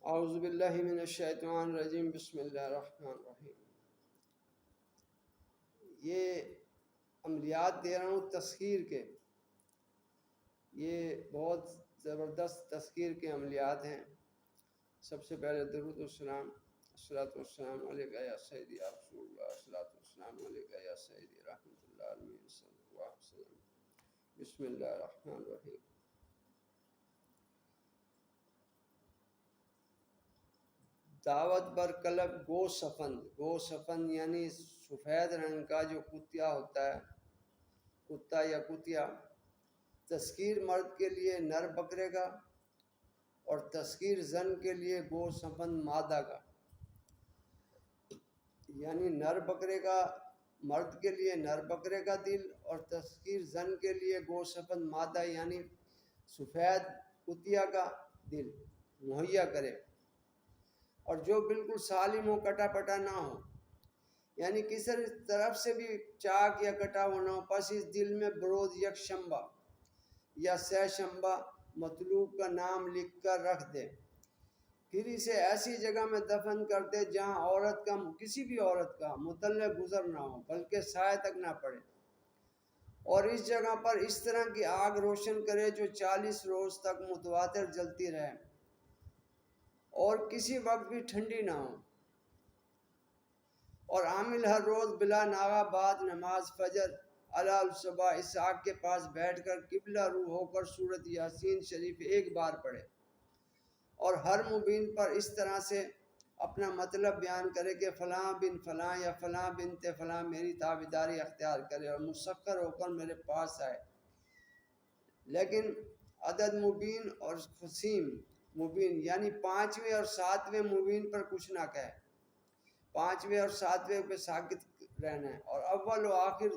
اعوذ باللہ من الشیطان الرجیم، بسم اللہ الرحمن الرحیم۔ یہ عملیات دے رہا ہوں تسخیر کے، یہ بہت زبردست تسخیر کے عملیات ہیں۔ سب سے پہلے درود والسلام، الصلاۃ والسلام علیکہ یا سیدی یا رسول اللہ، الصلاۃ والسلام علیکہ یا سیدی رحمۃ اللہ عالمین صلی اللہ علیہ وسلم۔ بسم اللہ الرحمن الرحیم۔ دعوت بر کلب گو سفند، گو سفند یعنی سفید رنگ کا جو کتیا ہوتا ہے، کتا یا کتیا۔ تسخیر مرد کے لیے نر بکرے کا اور تسخیر زن کے لیے گو سفند مادہ کا، یعنی نر بکرے کا مرد کے لیے نر بکرے کا دل اور تسخیر زن کے لیے گو سفند مادہ یعنی سفید کتیا کا دل مہیا کرے، اور جو بالکل سالم ہو، کٹا پٹا نہ ہو، یعنی کسی طرف سے بھی چاک یا کٹا ہوا نہ ہو، پس اس دل میں برود یک شنبہ یا سہ شنبہ مطلوب کا نام لکھ کر رکھ دے، پھر اسے ایسی جگہ میں دفن کر دے جہاں عورت کا، کسی بھی عورت کا مطلع گزر نہ ہو بلکہ سائے تک نہ پڑے، اور اس جگہ پر اس طرح کی آگ روشن کرے جو 40 روز تک متواتر جلتی رہے اور کسی وقت بھی ٹھنڈی نہ ہو، اور عامل ہر روز بلا ناغہ بعد نماز فجر علی الصبح اس آگ کے پاس بیٹھ کر قبلہ رو ہو کر سورۃ یاسین شریف ایک بار پڑھے، اور ہر مبین پر اس طرح سے اپنا مطلب بیان کرے کہ فلاں بن فلاں یا فلاں بنت فلاں میری تابعداری اختیار کرے اور مسخر ہو کر میرے پاس آئے، لیکن عدد مبین اور قسیم مبین یعنی 5ویں اور 7ویں مبین پر کچھ نہ کہے، 5ویں اور 7ویں پہ ساکت رہنا ہے، اور اول و آخر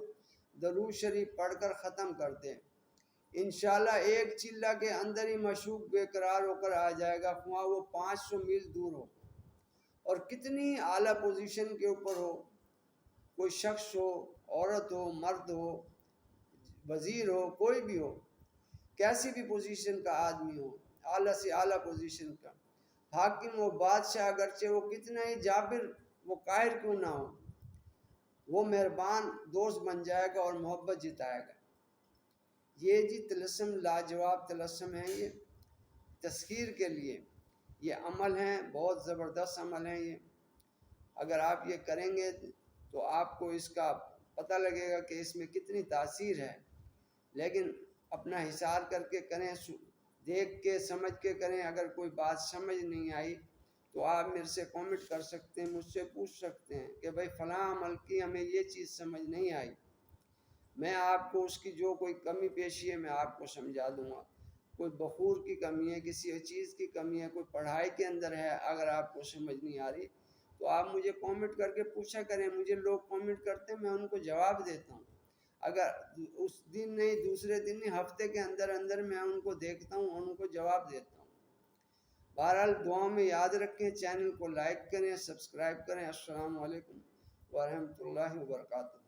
درود شریف پڑھ کر ختم کر دیں۔ انشاءاللہ ایک چلہ کے اندر ہی مشوق بے قرار ہو کر آ جائے گا، خواہ وہ 500 میل دور ہو اور کتنی اعلیٰ پوزیشن کے اوپر ہو، کوئی شخص ہو، عورت ہو، مرد ہو، وزیر ہو، کوئی بھی ہو، کیسی بھی پوزیشن کا آدمی ہو، اعلیٰ سے اعلیٰ پوزیشن کا حاکم و بادشاہ، اگرچہ وہ کتنا ہی جابر وہ قاہر کیوں نہ ہو، وہ مہربان دوست بن جائے گا اور محبت جتائے گا۔ یہ جی طلسم لاجواب طلسم ہیں، یہ تسخیر کے لیے یہ عمل ہیں، بہت زبردست عمل ہیں یہ۔ اگر آپ یہ کریں گے تو آپ کو اس کا پتہ لگے گا کہ اس میں کتنی تاثیر ہے، لیکن اپنا حساب کر کے کریں، دیکھ کے سمجھ کے کریں۔ اگر کوئی بات سمجھ نہیں آئی تو آپ میرے سے کامنٹ کر سکتے ہیں، مجھ سے پوچھ سکتے ہیں کہ بھائی فلاں عمل کی ہمیں یہ چیز سمجھ نہیں آئی، میں آپ کو اس کی جو کوئی کمی پیشی ہے میں آپ کو سمجھا دوں گا۔ کوئی بخور کی کمی ہے، کسی چیز کی کمی ہے، کوئی پڑھائی کے اندر ہے، اگر آپ کو سمجھ نہیں آ رہی تو آپ مجھے کامنٹ کر کے پوچھا کریں۔ مجھے لوگ کامنٹ کرتے ہیں، میں ان کو جواب دیتا ہوں، اگر اس دن نہیں، دوسرے دن نہیں، ہفتے کے اندر اندر میں ان کو دیکھتا ہوں اور ان کو جواب دیتا ہوں۔ بہرحال دعاؤں میں یاد رکھیں، چینل کو لائک کریں، سبسکرائب کریں۔ السلام علیکم ورحمۃ اللہ وبرکاتہ۔